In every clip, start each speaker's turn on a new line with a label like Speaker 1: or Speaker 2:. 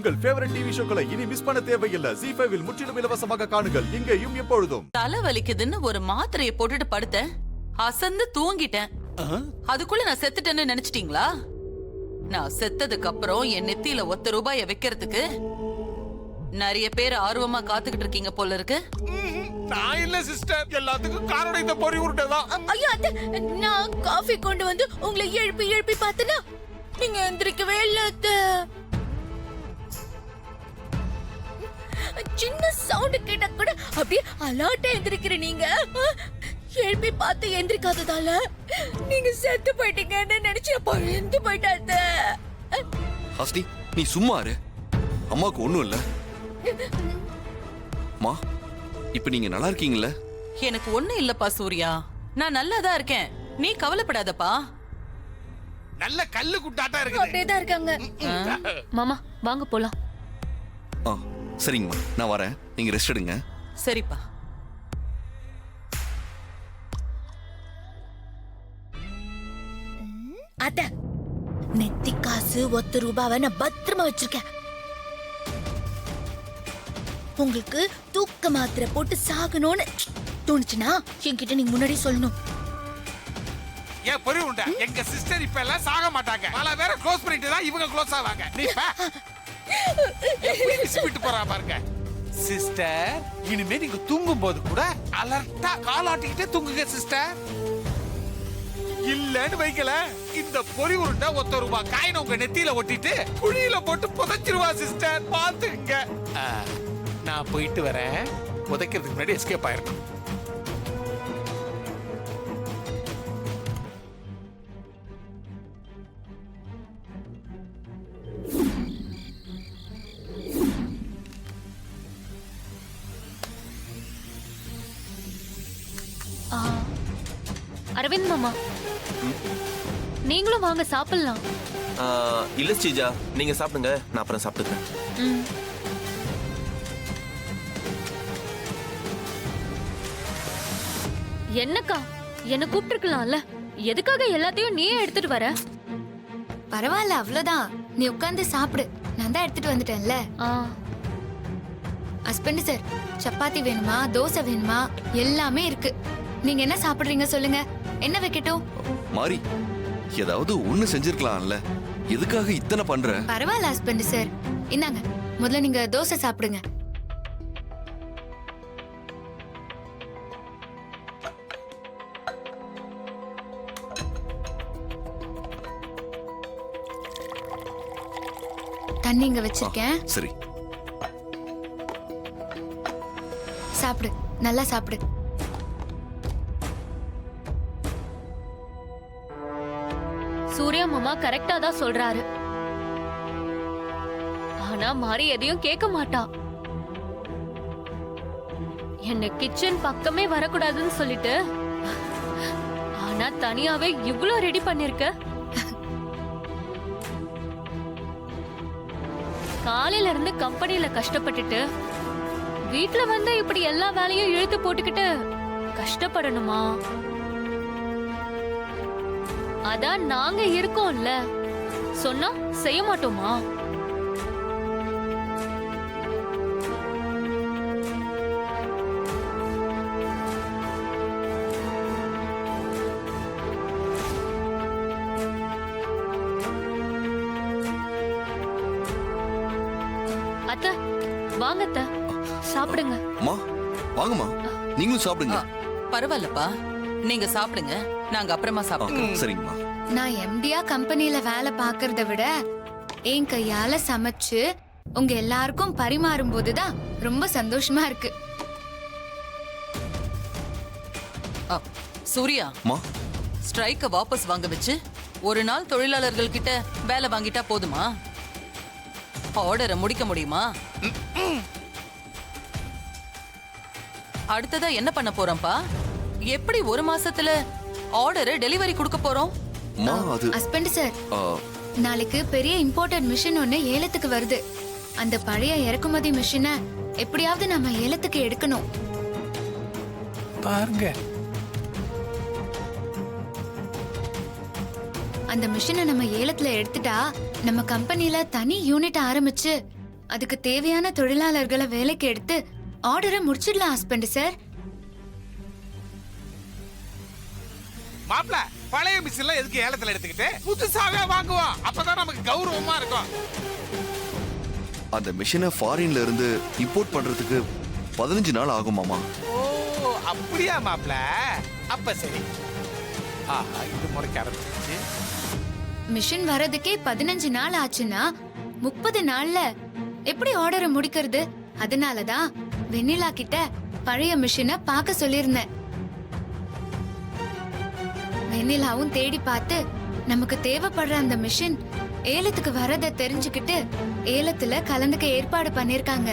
Speaker 1: உங்கள் favourite TV ஷோக்களை இனி miss பண்ண தேவையில்லை. ZEE5 இல் முற்றிலும் இலவசமாக காணுங்கள். இங்கேயும் எப்பொழுதும்.
Speaker 2: தலை வலிக்குதுன்னு ஒரு மாத்திரையை போட்டுட்டு படுத்தேன். அசந்து தூங்கிட்டேன். அதுக்குள்ள நான் செத்துட்டேன்னு நினைச்சிட்டீங்களா? நான் செத்ததுக்கு அப்புறம் என் நெத்தியில ₹1 வைக்கிறதுக்கு நிறைய பேர் ஆர்வமா காத்துக்கிட்டு இருக்கீங்க போல இருக்கு.
Speaker 3: நான் இல்ல சிஸ்டர், எல்லாத்துக்கும் காரணம் இந்த பொறி உருட்டைதான்.
Speaker 4: ஐயோ அத்தை, நான் காஃபி கொண்டு வந்து உங்களை எழுப்பி எழுப்பி பார்த்தனா நீங்க எந்திரிக்கவே இல்ல அத்தை. சின்ன சவுண்ட் கேட்டா கூட அப்படியே அலர்ட்டா எந்திரிக்கிற நீங்க எழுப்பி பார்த்து எந்திரிக்காததால நீங்க செத்து போயிட்டீங்கன்னு நினைச்சு பயந்து போயிட்டாத்த.
Speaker 5: ஹஸ்தி, நீ சும்மா இரு. அம்மாக்கு ஒண்ணும் இல்ல. மா, இப்ப நீங்க நல்லா இருக்கீங்கல்ல?
Speaker 2: எனக்கு ஒண்ணு இல்லப்பா சூர்யா, நான் நல்லாதான் இருக்கேன். நீ கவலைப்படாதப்பா.
Speaker 3: நல்ல கல்லு குட்டாட்டா இருக்குது.
Speaker 4: அப்படியேதான் இருக்காங்க.
Speaker 6: மாமா வாங்க போலாம்.
Speaker 5: ஆ சரிங்கம்மா, நான் வரேன். நீங்க ரெஸ்ட் எடுங்க.
Speaker 2: சரிப்பா.
Speaker 4: அத்த, நெத்தி காசு ₹1 நான் பத்திரமா வச்சிருக்கேன். உங்களுக்கு தூக்க மாத்திரை போட்டு சாகணும்னு தோணுச்சுன்னா என்கிட்ட நீங்க முன்னாடி சொல்லணும்.
Speaker 3: ஏன் பொறி உண்டா? எங்க சிஸ்டர் இப்ப எல்லாம் சாக மாட்டாங்க. பல பேரை க்ளோஸ் பண்ணிட்டு தான் இவங்க க்ளோஸ் ஆவாங்க. நீ விட்டு போறா பாருங்க. சிஸ்டர், இனிமே நீங்க தூங்கும் போது கூட அலர்ட்டா காலாட்டிக்கிட்டே தூங்குங்க சிஸ்டர். இல்லன்னு வைக்கல, இந்த பொறி உருண்டை ₹1 காயின உங்க நெத்தியில ஒட்டிட்டு குழியில போட்டு புதைச்சிருவா சிஸ்டர். பாத்துங்க. நான் போயிட்டு வரேன். புதைக்கிறதுக்கு முன்னாடி எஸ்கேப் ஆயிருக்கும்.
Speaker 6: அரவிந்த் மாமா, நீங்களும் வாங்க சாப்பிடலாம்.
Speaker 7: இல்ல ஸ்ரீஜா, நீங்க சாப்பிடுங்க, நான் அப்புறம் சாப்பிட்டுக்கிறேன்.
Speaker 6: என்னக்கா, என்ன கூப்பிட்டுருக்கலாம்ல, எதுக்காக எல்லாத்தையும் நீயே எடுத்துட்டு வர?
Speaker 8: பரவாயில்ல, அவ்வளவுதான். நீ உட்கார்ந்து சாப்பிடு, நான் தான் எடுத்துட்டு வந்துட்டேன்ல. ஹஸ்பண்ட் சார், சப்பாத்தி வேணுமா, தோசை வேணுமா, எல்லாமே இருக்கு. நீங்க என்ன சாப்பிடுறீங்க சொல்லுங்க, என்ன வைக்கட்டும்?
Speaker 5: மாரி, ஏதாவது ஒண்ணு செஞ்சிருக்கலாம்ல, எதுக்காக இத்தனை பண்ற?
Speaker 8: பரவாயில்ல ஹஸ்பண்ட் சார், இந்தாங்க, முதல்ல நீங்க தோசை சாப்பிடுங்க. தண்ணி இங்க வச்சிருக்கேன்.
Speaker 5: சரி,
Speaker 8: சாப்பிடு, நல்லா சாப்பிடு.
Speaker 6: சூர்யா மாமா கரெக்டா தான் சொல்றாரு. ஆனா மாறி எதையும் கேட்க மாட்டா. என்ன கிச்சன் பக்கமே வரக்கூடாதுன்னு சொல்லிட்டு, ஆனா தனியாவே இவ்ளோ ரெடி பண்ணிருக்க. காலையில இருந்து கம்பெனில கஷ்டப்பட்டுட்டு வீட்டுல வந்து இப்படி எல்லா வேலையும் இழுத்து போட்டுக்கிட்டு கஷ்டப்படணுமா? அதான் நாங்க இருக்கோம்ல, சொன்னா செய்ய மாட்டோமா? அத்த, வாங்க அத்த, சாப்பிடுங்க.
Speaker 5: அம்மா வாங்கம்மா, நீங்களும் சாப்பிடுங்க.
Speaker 2: பரவாயில்லப்பா, நீங்க சாப்பிடுங்க, நாங்க அப்புறமா சாப்பிடுறோம்.
Speaker 5: சரிங்கம்மா.
Speaker 8: நான் எம்டியா கம்பெனில வேலை பாக்குறத விட என் கையால சமைச்சு உங்க எல்லாருக்கும் பரிமாறும் போதுதான் ரொம்ப சந்தோஷமா இருக்கு.
Speaker 2: சூர்யா, ஸ்ட்ரைக்க வாபஸ் வாங்க வச்சு ஒரு நாள் தொழிலாளர்கள் கிட்ட வேலை வாங்கிட்டா போதுமா? ஆர்டரை முடிக்க முடியுமா? அடுத்ததா என்ன பண்ண போறோம்ப்பா? எப்படி ஒரு மாசத்துல ஆர்டரை டெலிவரி கொடுக்க போறோம்?
Speaker 8: ஹஸ்பண்ட் சார், நாளைக்கு பெரிய இம்போர்ட்டட் மிஷின் ஒண்ணு ஏலத்துக்கு வருது. அந்த பழைய இறக்குமதி மிஷினை எப்படியாவது நம்ம ஏலத்துக்கு எடுக்கணும்.
Speaker 3: பாருங்க,
Speaker 8: அந்த மிஷினை நம்ம ஏலத்துல எடுத்துட்டா நம்ம கம்பெனில தனி யூனிட் ஆரம்பிச்சு அதுக்கு தேவையான தொழிலாளர்களை வேலைக்கு எடுத்து ஆர்டரை முடிச்சிடலாம் ஹஸ்பண்ட் சார்.
Speaker 3: மாப்ள பழைய மிஷின்ல எதுக்கு ஏலத்துல எடுத்துக்கிட்டு புதுசாவே வாங்குவோம், அப்பதான் நமக்கு கௌரவமா இருக்கும்.
Speaker 5: அந்த மிஷினை ஃபாரின்ல இருந்து இம்போர்ட் பண்றதுக்கு 15 நாள் ஆகும் மாமா.
Speaker 3: ஓ அப்படியா மாப்ள, அப்ப சரி. ஆஹா, இது முறைக்க ஆரம்பிச்சிருச்சு.
Speaker 8: மிஷின் வரதுக்கே 15 நாள் ஆச்சுன்னா 30 நாள்ல எப்படி ஆர்டரை முடிக்கிறது? அதனாலதான் வெண்ணிலா கிட்ட பழைய மிஷினை பார்க்க சொல்லியிருந்தேன். வெண்ணிலாவும் தேடி பார்த்து நமக்கு தேவைப்படுற அந்த மிஷின் ஏலத்துக்கு வரத தெரிஞ்சுக்கிட்டு ஏலத்துல கலந்துக்க ஏற்பாடு பண்ணிருக்காங்க.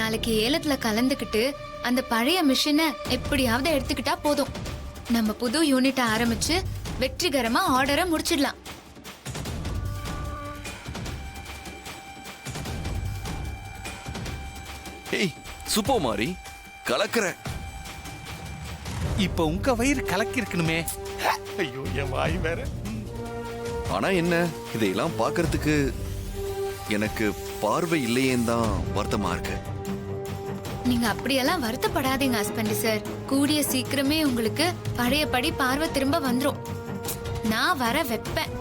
Speaker 8: நாளைக்கு ஏலத்துல கலந்துக்கிட்டு அந்த பழைய மிஷினை எப்படியாவது எடுத்துக்கிட்டா போதும். நம்ம புது யூனிட் ஆரம்பிச்சு வெற்றிகரமா ஆர்டரை முடிச்சிடலாம்.
Speaker 5: ஏய் சூப்பர் மாரி, கலக்குற.
Speaker 3: இப்ப உங்க வயிறு கலக்கி இருக்கணுமே. ஐயோ என் வாய் வேற.
Speaker 5: ஆனா என்ன, இதையெல்லாம் பார்க்கறதுக்கு எனக்கு பார்வை இல்லையேன்னு தான் வருத்தமா இருக்கு.
Speaker 8: நீங்க அப்படியெல்லாம் வருத்தப்படாதீங்க ஹஸ்பண்ட் சார். கூடிய சீக்கிரமே உங்களுக்கு பழையபடி பார்வை திரும்ப வந்துரும். நான் வர வைப்பேன்.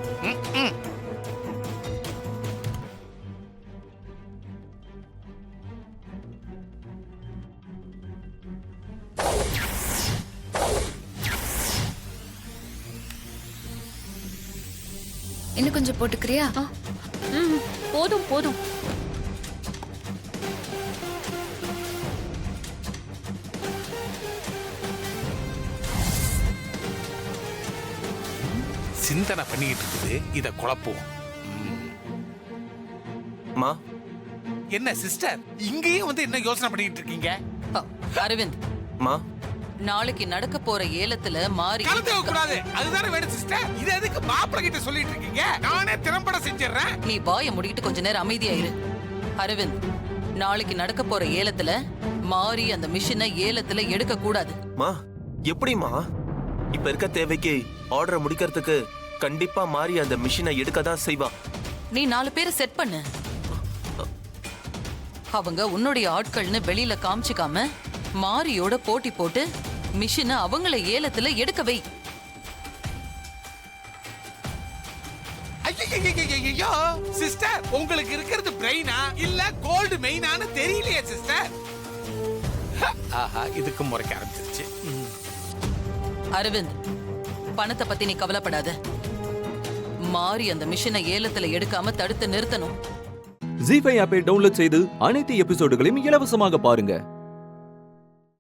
Speaker 8: இன்னும் கொஞ்சம் போட்டுக்கிறியா?
Speaker 6: போதும் போதும்.
Speaker 3: சிந்தனை பண்ணிக்கிட்டு இருக்குது, இத குழப்புவோம்.
Speaker 7: மா
Speaker 3: என்ன சிஸ்டர், இங்கேயும் வந்து என்ன யோசனை பண்ணிட்டு இருக்கீங்க?
Speaker 2: அரவிந்த்,
Speaker 7: மா
Speaker 2: நாளைக்கு நடக்க போற ஏலத்துல மாறி
Speaker 3: கலந்துக்க கூடாது, அதுதானே வேணும் சிஸ்டர். இது எதுக்கு மாப்பிள்ளை கிட்ட சொல்லிட்டு இருக்கீங்க? நானே திறம்பட செஞ்சிடறேன்.
Speaker 2: நீ வாயை முடிக்கிட்டு கொஞ்ச நேரம் அமைதியாயிரு. அரவிந்த், நாளைக்கு நடக்க போற ஏலத்துல மாறி அந்த மிஷினை ஏலத்துல எடுக்க கூடாது.
Speaker 7: மா எப்படிமா? இப்ப இருக்க தேவைக்கு ஆர்டரை முடிக்கிறதுக்கு கண்டிப்பா மாறி அந்த மிஷினை எடுக்க தான் செய்வா.
Speaker 2: நீ 4 பேரை செட் பண்ணு. அவங்க உன்னுடைய ஆட்கள்னு வெளியில காமிச்சுக்காம மாரியோட போட்டி போட்டு மிஷினை அவங்கள ஏலத்துல எடுக்க வை.
Speaker 3: ஐயோ சிஸ்டர், உங்களுக்கு இருக்கிறது பிரெயினா இல்ல கோல்டு மெயினான்னு தெரியலையே சிஸ்டர். ஆஹா, இதுக்கு முறைக்க ஆரம்பிச்சிருச்சு.
Speaker 2: அரவிந்த், பணத்தை பத்தி நீ கவலைப்படாத. மாறி அந்த மிஷினை ஏலத்துல எடுக்காம தடுத்து நிறுத்தணும்.
Speaker 9: ஜீ5 ஆப்பை டவுன்லோட் செய்து அனைத்து எபிசோடுகளையும் இலவசமாக பாருங்க.